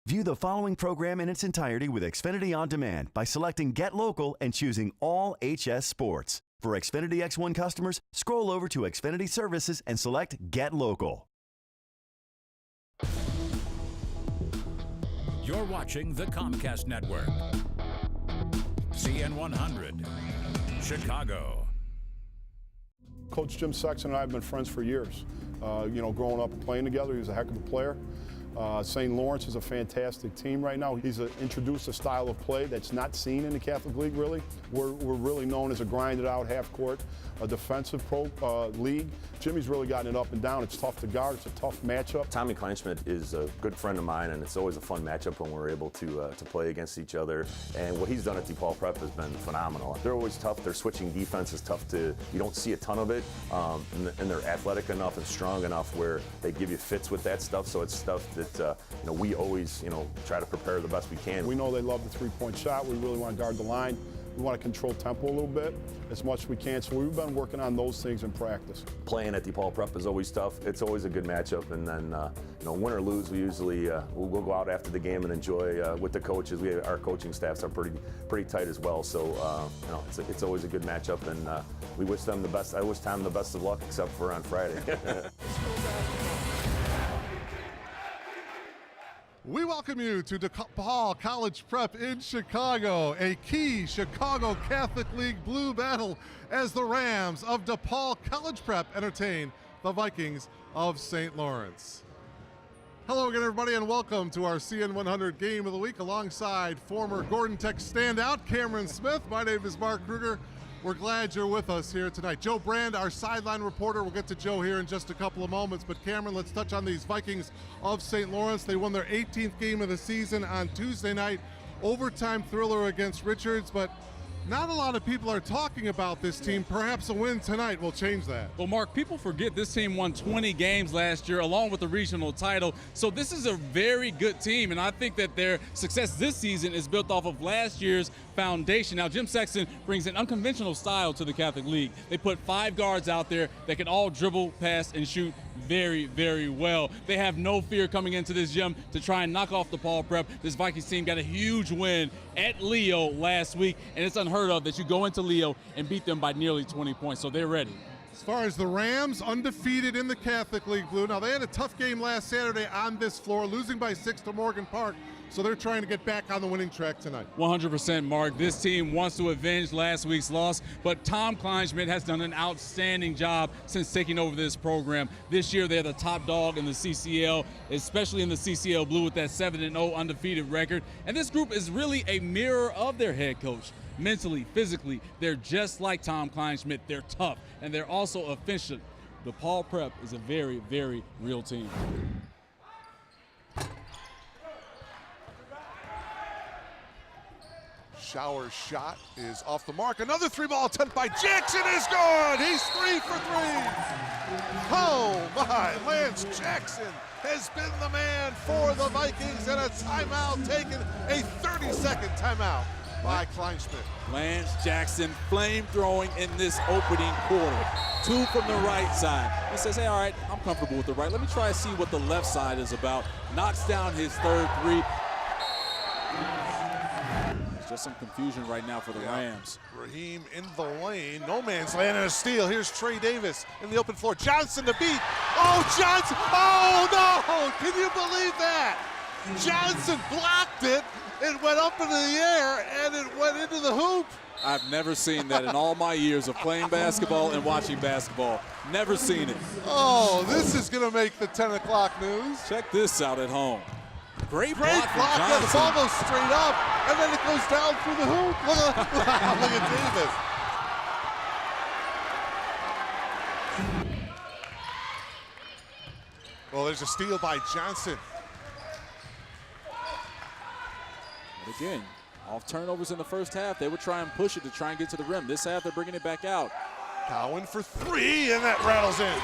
View the following program in its entirety with Xfinity On Demand by selecting Get Local and choosing All HS Sports. For Xfinity X1 customers, scroll over to Xfinity Services and select Get Local. You're watching the Comcast Network. CN100, Chicago. Coach Jim Sexton and I have been friends for years. Growing up and playing together, he was a heck of a player. St. Laurence is a fantastic team right now. He's introduced a style of play that's not seen in the Catholic League, really. We're really known as a grinded-out half-court, a defensive league. Jimmy's really gotten it up and down. It's tough to guard. It's a tough matchup. Tommy Kleinschmidt is a good friend of mine, and it's always a fun matchup when we're able to play against each other. And what he's done at DePaul Prep has been phenomenal. They're always tough. Their switching defense is tough you don't see a ton of it, and they're athletic enough and strong enough where they give you fits with that stuff. So it's stuff that we always try to prepare the best we can. We know they love the three-point shot. We really want to guard the line. We want to control tempo a little bit as much as we can. So we've been working on those things in practice. Playing at DePaul Prep is always tough. It's always a good matchup. And then, win or lose, we usually we'll go out after the game and enjoy with the coaches. Our coaching staffs are pretty tight as well. So it's always a good matchup, and we wish them the best. I wish Tom the best of luck, except for on Friday. We welcome you to DePaul College Prep in Chicago, a key Chicago Catholic League blue battle as the Rams of DePaul College Prep entertain the Vikings of St. Lawrence. Hello again, everybody, and welcome to our CN100 Game of the Week alongside former Gordon Tech standout Cameron Smith. My name is Mark Kruger. We're glad you're with us here tonight. Joe Brand, our sideline reporter. We'll get to Joe here in just a couple of moments. But Cameron, let's touch on these Vikings of St. Lawrence. They won their 18th game of the season on Tuesday night. Overtime thriller against Richards, but not a lot of people are talking about this team. Perhaps a win tonight will change that. Well, Mark, people forget this team won 20 games last year along with the regional title. So this is a very good team, and I think that their success this season is built off of last year's foundation. Now, Jim Sexton brings an unconventional style to the Catholic League. They put 5 guards out there that can all dribble, pass, and shoot very, very well. They have no fear coming into this gym to try and knock off DePaul Prep. This Vikings team got a huge win at Leo last week, and it's unheard of that you go into Leo and beat them by nearly 20 points, so they're ready. As far as the Rams, undefeated in the Catholic League Blue. Now, they had a tough game last Saturday on this floor, losing by 6 to Morgan Park. So they're trying to get back on the winning track tonight. 100%, Mark. This team wants to avenge last week's loss, but Tom Kleinschmidt has done an outstanding job since taking over this program. This year, they're the top dog in the CCL, especially in the CCL Blue with that 7-0 undefeated record. And this group is really a mirror of their head coach. Mentally, physically, they're just like Tom Kleinschmidt. They're tough, and they're also efficient. DePaul Prep is a very, very real team. Shower's shot is off the mark. Another 3-ball attempt by Jackson is good. He's 3 for 3. Oh my, Lance Jackson has been the man for the Vikings, and a timeout taken, a 30-second timeout by Kleinschmidt. Lance Jackson flame throwing in this opening quarter. 2 from the right side. He says, hey, all right, I'm comfortable with the right. Let me try to see what the left side is about. Knocks down his 3rd 3. Just some confusion right now for the Rams. Raheem in the lane, no man's land, and a steal. Here's Trey Davis in the open floor. Johnson to beat. Oh, Johnson! Oh no! Can you believe that? Johnson blocked it. It went up into the air and it went into the hoop. I've never seen that in all my years of playing basketball and watching basketball. Never seen it. Oh, this is going to make the 10 o'clock news. Check this out at home. Great block, yeah, the ball goes straight up, and then it goes down through the hoop. Look at Davis. Well, there's a steal by Johnson. And again, off turnovers in the first half, they would try and push it to try and get to the rim. This half, they're bringing it back out. Cowan for 3, and that rattles in.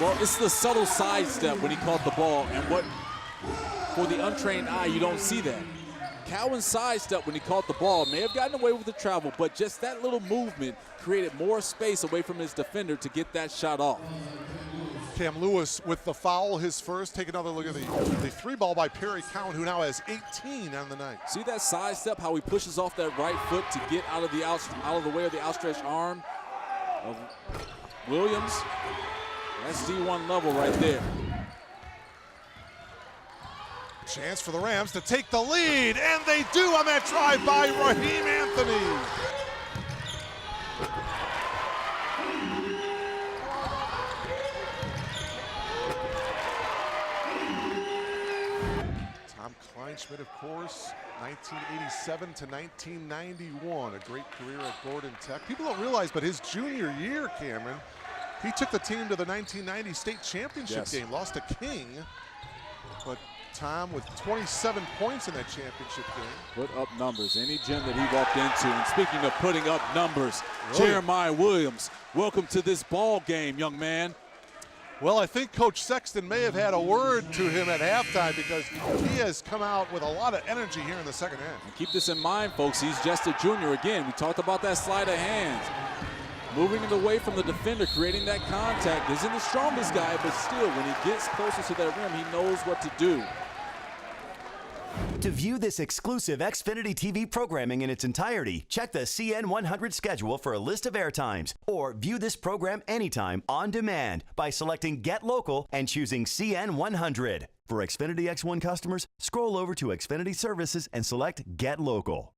Well, it's the subtle sidestep when he caught the ball, and what, for the untrained eye, you don't see that. Cowan's sidestep when he caught the ball may have gotten away with the travel, but just that little movement created more space away from his defender to get that shot off. Cam Lewis with the foul, his first. Take another look at the three ball by Perry Count, who now has 18 on the night. See that side step, how he pushes off that right foot to get out of the way of the outstretched arm of Williams. That's D1 level right there. Chance for the Rams to take the lead, and they do on that drive by Raheem Anthony. Tom Kleinschmidt, of course, 1987 to 1991, a great career at Gordon Tech. People don't realize, but his junior year, Cameron, he took the team to the 1990 state championship game, lost to King, but Tom with 27 points in that championship game. Put up numbers, any gym that he walked into. And speaking of putting up numbers, Jeremiah Williams, welcome to this ball game, young man. Well, I think Coach Sexton may have had a word to him at halftime because he has come out with a lot of energy here in the second half. And keep this in mind, folks, he's just a junior. Again, we talked about that sleight of hands. Moving it away from the defender, creating that contact. Isn't the strongest guy, but still, when he gets closer to that rim, he knows what to do. To view this exclusive Xfinity TV programming in its entirety, check the CN100 schedule for a list of airtimes, or view this program anytime on demand by selecting Get Local and choosing CN100. For Xfinity X1 customers, scroll over to Xfinity Services and select Get Local.